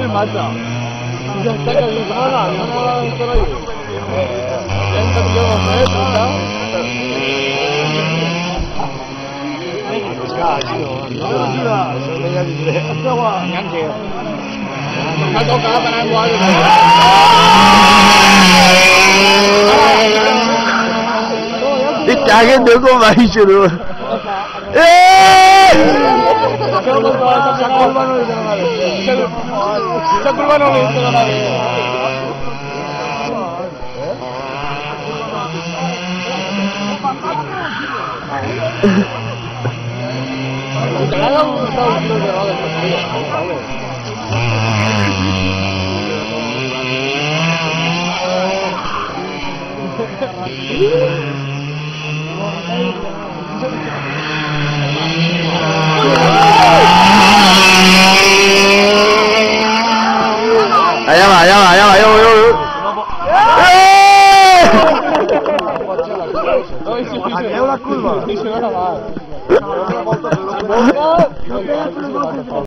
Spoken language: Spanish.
in mezzo. Bisogna staccare il canale, non sarà io. Senta che devo fare, Cái chả cái đứa có vậy chứ được. Allá va, yo. È una curva.